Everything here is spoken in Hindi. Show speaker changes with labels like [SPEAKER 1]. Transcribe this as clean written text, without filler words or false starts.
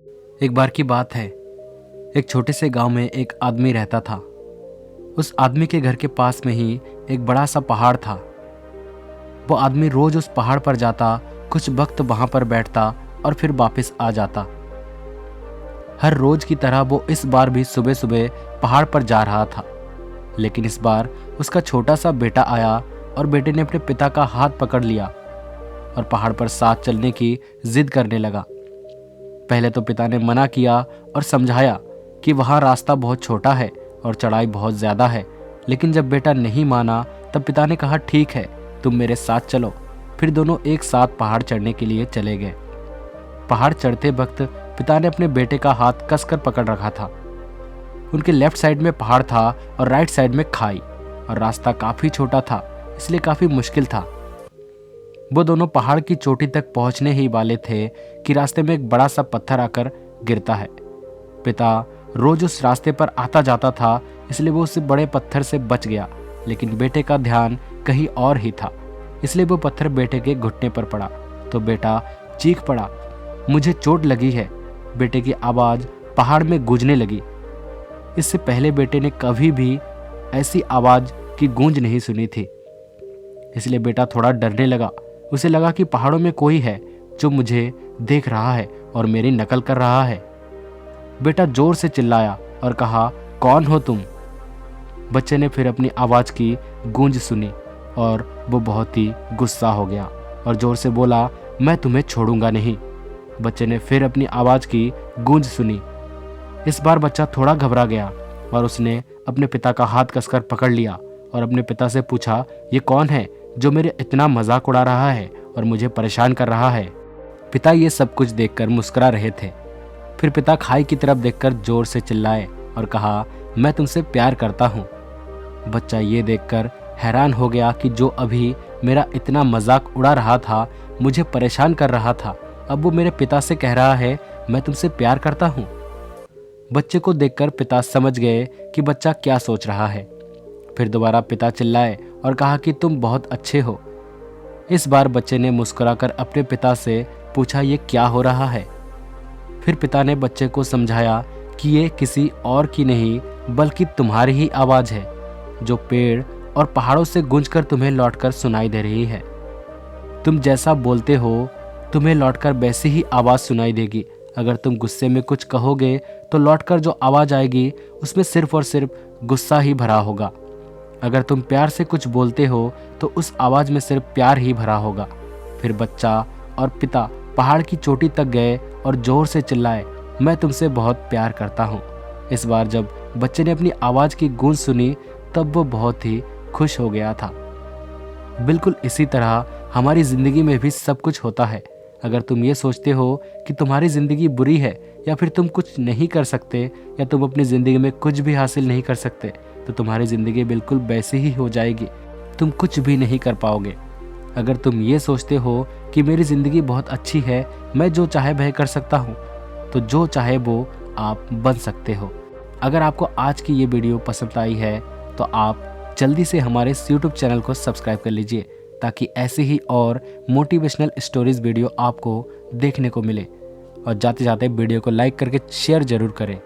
[SPEAKER 1] एक बार की बात है। एक छोटे से गांव में एक आदमी रहता था। उस आदमी के घर के पास में ही एक बड़ा सा पहाड़ था। वो आदमी रोज उस पहाड़ पर जाता, कुछ वक्त वहां पर बैठता और फिर वापस आ जाता। हर रोज की तरह वो इस बार भी सुबह सुबह पहाड़ पर जा रहा था। लेकिन इस बार उसका छोटा सा बेटा आया और बेटे ने अपने पिता का हाथ पकड़ लिया और पहाड़ पर साथ चलने की जिद करने लगा। पहले तो पिता ने मना किया और समझाया कि वहाँ रास्ता बहुत छोटा है और चढ़ाई बहुत ज़्यादा है। लेकिन जब बेटा नहीं माना तब पिता ने कहा, ठीक है, तुम मेरे साथ चलो। फिर दोनों एक साथ पहाड़ चढ़ने के लिए चले गए। पहाड़ चढ़ते वक्त पिता ने अपने बेटे का हाथ कसकर पकड़ रखा था। उनके लेफ्ट साइड में पहाड़ था और राइट साइड में खाई, और रास्ता काफ़ी छोटा था, इसलिए काफ़ी मुश्किल था। वो दोनों पहाड़ की चोटी तक पहुंचने ही वाले थे कि रास्ते में एक बड़ा सा पत्थर आकर गिरता है। पिता रोज उस रास्ते पर आता जाता था, इसलिए वो उस बड़े पत्थर से बच गया। लेकिन बेटे का ध्यान कहीं और ही था, इसलिए वो पत्थर बेटे के घुटने पर पड़ा तो बेटा चीख पड़ा, मुझे चोट लगी है। बेटे की आवाज़ पहाड़ में गूंजने लगी। इससे पहले बेटे ने कभी भी ऐसी आवाज़ की गूंज नहीं सुनी थी, इसलिए बेटा थोड़ा डरने लगा। उसे लगा कि पहाड़ों में कोई है जो मुझे देख रहा है और मेरी नकल कर रहा है। बेटा जोर से चिल्लाया और कहा, कौन हो तुम? बच्चे ने फिर अपनी आवाज़ की गूंज सुनी और वो बहुत ही गुस्सा हो गया और जोर से बोला, मैं तुम्हें छोड़ूंगा नहीं। बच्चे ने फिर अपनी आवाज़ की गूंज सुनी। इस बार बच्चा थोड़ा घबरा गया और उसने अपने पिता का हाथ कसकर पकड़ लिया और अपने पिता से पूछा, ये कौन है जो मेरे इतना मजाक उड़ा रहा है और मुझे परेशान कर रहा है? पिता ये सब कुछ देखकर मुस्कुरा रहे थे। फिर पिता खाई की तरफ देखकर जोर से चिल्लाए और कहा, मैं तुमसे प्यार करता हूँ। बच्चा ये देखकर हैरान हो गया कि जो अभी मेरा इतना मजाक उड़ा रहा था, मुझे परेशान कर रहा था, अब वो मेरे पिता से कह रहा है मैं तुमसे प्यार करता हूँ। बच्चे को देखकर पिता समझ गए कि बच्चा क्या सोच रहा है। फिर दोबारा पिता चिल्लाए और कहा कि तुम बहुत अच्छे हो। इस बार बच्चे ने मुस्कुराकर अपने पिता से पूछा, ये क्या हो रहा है? फिर पिता ने बच्चे को समझाया कि ये किसी और की नहीं बल्कि तुम्हारी ही आवाज़ है, जो पेड़ और पहाड़ों से गूंजकर तुम्हें लौटकर सुनाई दे रही है। तुम जैसा बोलते हो तुम्हें लौटकर वैसी ही आवाज़ सुनाई देगी। अगर तुम गुस्से में कुछ कहोगे तो लौटकर जो आवाज़ आएगी उसमें सिर्फ और सिर्फ गुस्सा ही भरा होगा। अगर तुम प्यार से कुछ बोलते हो तो उस आवाज़ में सिर्फ प्यार ही भरा होगा। फिर बच्चा और पिता पहाड़ की चोटी तक गए और जोर से चिल्लाए, मैं तुमसे बहुत प्यार करता हूँ। इस बार जब बच्चे ने अपनी आवाज़ की गूंज सुनी तब वो बहुत ही खुश हो गया था। बिल्कुल इसी तरह हमारी ज़िंदगी में भी सब कुछ होता है। अगर तुम ये सोचते हो कि तुम्हारी ज़िंदगी बुरी है या फिर तुम कुछ नहीं कर सकते या तुम अपनी ज़िंदगी में कुछ भी हासिल नहीं कर सकते, तो तुम्हारी ज़िंदगी बिल्कुल वैसी ही हो जाएगी। तुम कुछ भी नहीं कर पाओगे। अगर तुम ये सोचते हो कि मेरी ज़िंदगी बहुत अच्छी है, मैं जो चाहे वह कर सकता हूँ, तो जो चाहे वो आप बन सकते हो। अगर आपको आज की ये वीडियो पसंद आई है तो आप जल्दी से हमारे इस YouTube चैनल को सब्सक्राइब कर लीजिए, ताकि ऐसे ही और मोटिवेशनल स्टोरीज वीडियो आपको देखने को मिले। और जाते जाते वीडियो को लाइक करके शेयर ज़रूर करें।